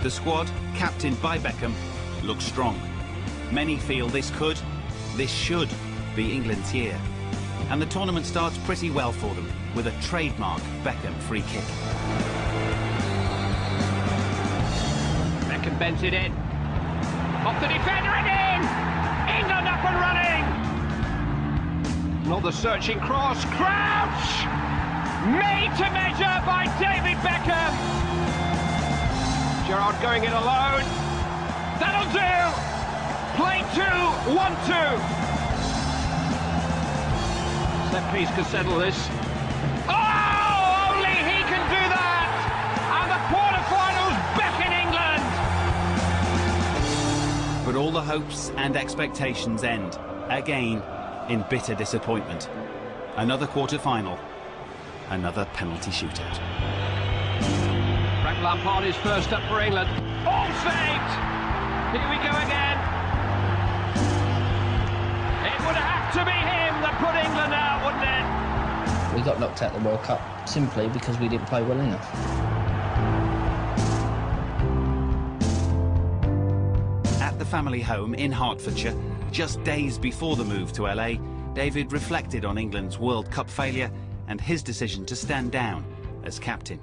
The squad, captained by Beckham, looks strong. Many feel this should be England's year. And the tournament starts pretty well for them, with a trademark Beckham free kick. Beckham bends it in. Off the defender and in! England up and running! Not the searching cross. Crouch! Made to measure by David Beckham! Gerrard going it alone. That'll do! Play 2, 1-2. Set piece could settle this. Oh! Only he can do that! And the quarterfinals beckon England! But all the hopes and expectations end, again, in bitter disappointment. Another quarter-final, another penalty shootout. Frank Lampard is first up for England. All saved! Here we go again. It would have to be him that put England out, wouldn't it? We got knocked out of the World Cup simply because we didn't play well enough. At the family home in Hertfordshire, just days before the move to LA, David reflected on England's World Cup failure and his decision to stand down as captain.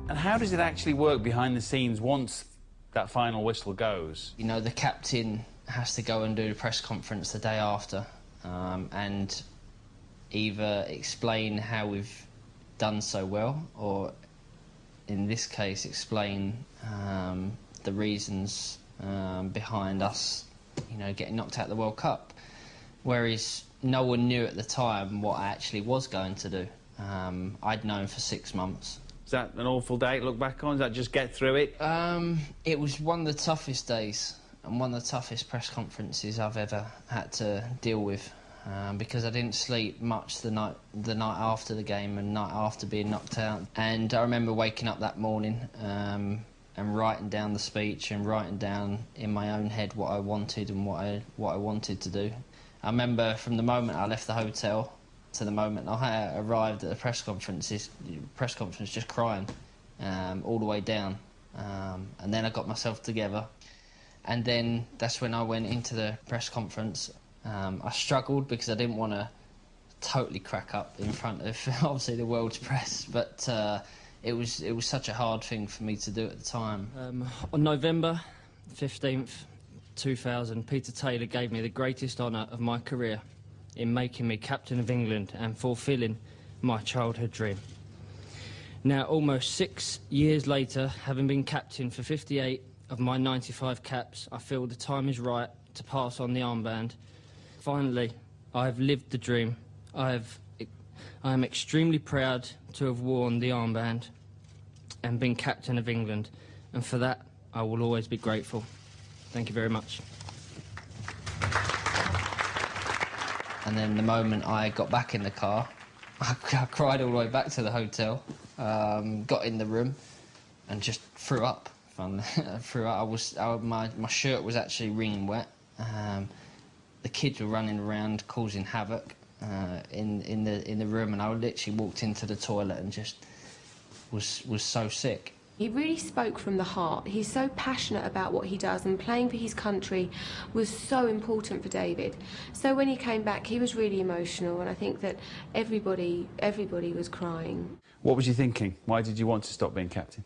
And how does it actually work behind the scenes once that final whistle goes? You know, the captain has to go and do the press conference the day after and either explain how we've done so well, or in this case explain the reasons behind us, you know, getting knocked out of the World Cup. Whereas no one knew at the time what I actually was going to do. I'd known for 6 months. Is that an awful day to look back on? Does that just get through it? It was one of the toughest days and one of the toughest press conferences I've ever had to deal with, because I didn't sleep much the night after the game and night after being knocked out. And I remember waking up that morning and writing down the speech and writing down in my own head what I wanted and what I wanted to do. I remember from the moment I left the hotel to the moment I arrived at the press conference just crying all the way down. And then I got myself together. And then that's when I went into the press conference. I struggled because I didn't want to totally crack up in front of, obviously, the world's press. But it was such a hard thing for me to do at the time. On November 15th, 2000, Peter Taylor gave me the greatest honour of my career in making me captain of England and fulfilling my childhood dream. Now, almost 6 years later, having been captain for 58 of my 95 caps, I feel the time is right to pass on the armband. Finally, I have lived the dream. I am extremely proud to have worn the armband and been captain of England, and for that I will always be grateful. Thank you very much. And then the moment I got back in the car, I cried all the way back to the hotel, got in the room and just threw up. Threw up. My shirt was actually wringing wet. The kids were running around causing havoc in the room, and I literally walked into the toilet and just was so sick. He really spoke from the heart. He's so passionate about what he does, and playing for his country was so important for David. So when he came back, he was really emotional, and I think that everybody was crying. What was you thinking? Why did you want to stop being captain?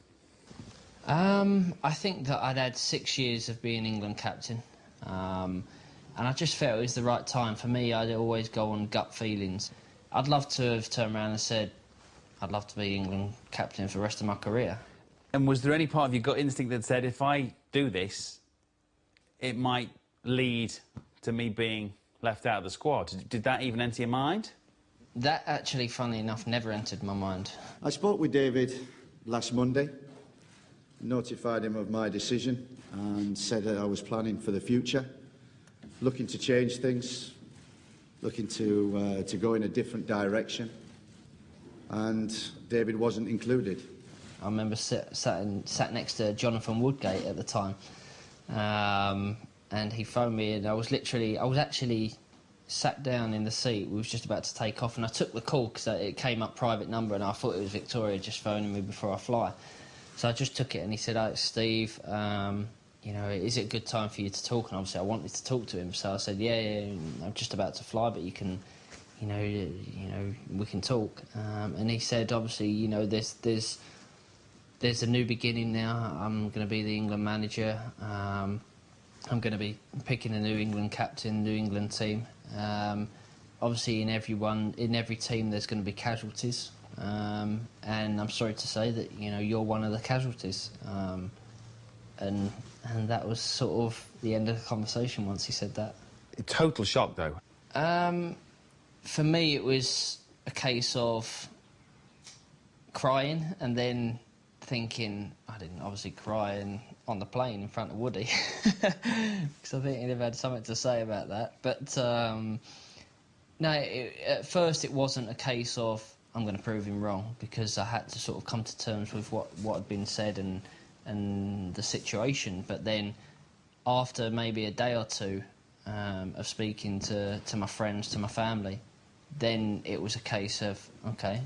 I think that I'd had 6 years of being England captain, and I just felt it was the right time. For me, I'd always go on gut feelings. I'd love to have turned around and said, I'd love to be England captain for the rest of my career. And was there any part of your gut instinct that said, if I do this, it might lead to me being left out of the squad? Did that even enter your mind? That actually, funnily enough, never entered my mind. I spoke with David last Monday, notified him of my decision and said that I was planning for the future, looking to change things, looking to go in a different direction, and David wasn't included. I remember sat next to Jonathan Woodgate at the time, and he phoned me, and I was actually sat down in the seat. We was just about to take off, and I took the call because it came up private number, and I thought it was Victoria just phoning me before I fly. So I just took it, and he said, "Oh, it's Steve, you know, is it a good time for you to talk?" And obviously I wanted to talk to him, so I said, yeah, I'm just about to fly, but you can, you know, we can talk. And he said, obviously, you know, there's a new beginning now. I'm going to be the England manager. I'm going to be picking a New England captain, New England team. Obviously, in every team, there's going to be casualties. And I'm sorry to say that, you know, you're one of the casualties. And that was sort of the end of the conversation once he said that. Total shock, though. For me, it was a case of crying and then thinking, I didn't obviously cry on the plane in front of Woody, because I think he'd have had something to say about that. But no, at first it wasn't a case of I'm going to prove him wrong, because I had to sort of come to terms with what had been said and the situation. But then after maybe a day or two of speaking to my friends, to my family, then it was a case of, okay,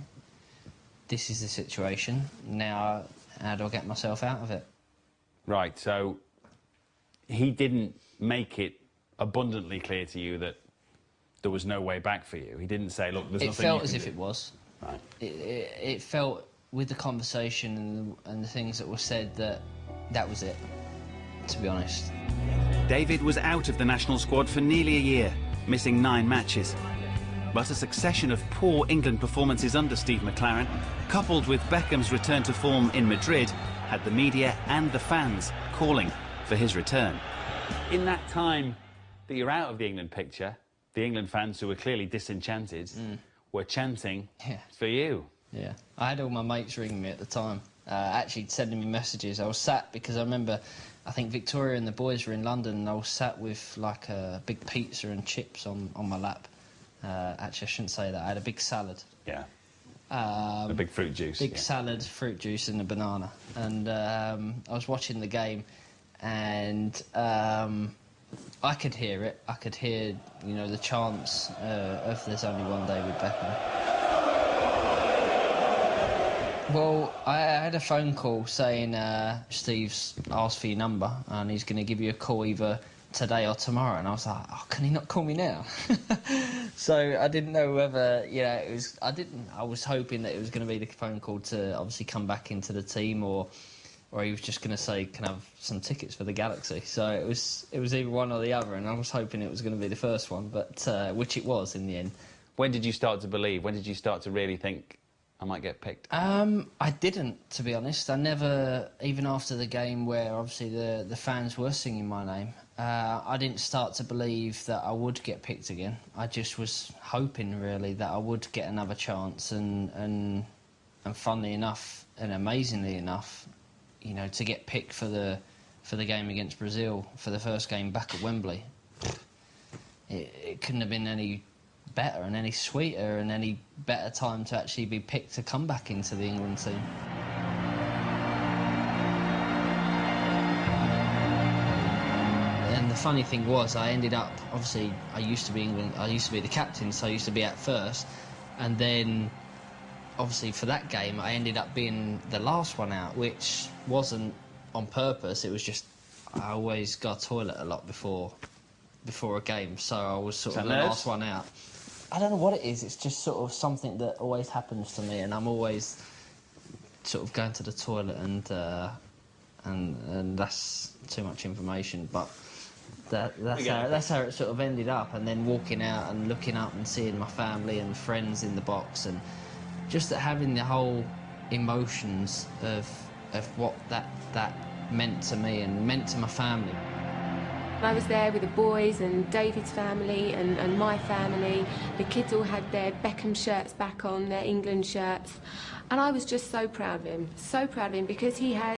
this is the situation, now how do I get myself out of it? Right, so he didn't make it abundantly clear to you that there was no way back for you. He didn't say, look, there's nothing you can do. It felt as if it was. Right. It felt, with the conversation and the things that were said, that was it, to be honest. David was out of the national squad for nearly a year, missing 9 matches. But a succession of poor England performances under Steve McClaren, coupled with Beckham's return to form in Madrid, had the media and the fans calling for his return. In that time that you're out of the England picture, the England fans, who were clearly disenchanted, were chanting for you. Yeah, I had all my mates ringing me at the time, actually sending me messages. I was sat, because I remember, I think Victoria and the boys were in London, and I was sat with like a big pizza and chips on my lap. Actually, I shouldn't say that. I had a big salad. Yeah. A big fruit juice. Big salad, fruit juice and a banana. And I was watching the game, and I could hear it. I could hear, you know, the chants of "There's only one David Beckham." Well, I had a phone call saying Steve's asked for your number and he's going to give you a call either today or tomorrow, and I was like, oh, can he not call me now? So I didn't know whether, you know, it was. I was hoping that it was going to be the phone call to obviously come back into the team, or he was just going to say, can I have some tickets for the Galaxy? So it was either one or the other, and I was hoping it was going to be the first one, but which it was in the end. When did you start to believe? When did you start to really think, I might get picked? I didn't, to be honest. I never, even after the game where obviously the fans were singing my name, I didn't start to believe that I would get picked again. I just was hoping, really, that I would get another chance, and funnily enough, and amazingly enough, you know, to get picked for the game against Brazil, for the first game back at Wembley. It couldn't have been any better and any sweeter and any better time to actually be picked to come back into the England team. And the funny thing was, I ended up, obviously, I used to be the captain, so I used to be at first, and then obviously for that game I ended up being the last one out, which wasn't on purpose. It was just, I always go to the toilet a lot before a game, so I was sort of the last one out. I don't know what it is. It's just sort of something that always happens to me, and I'm always sort of going to the toilet, and that's too much information. But that's how it sort of ended up. And then walking out and looking up and seeing my family and friends in the box, and just having the whole emotions of what that meant to me and meant to my family. I was there with the boys and David's family and my family. The kids all had their Beckham shirts back on, their England shirts. And I was just so proud of him, because he had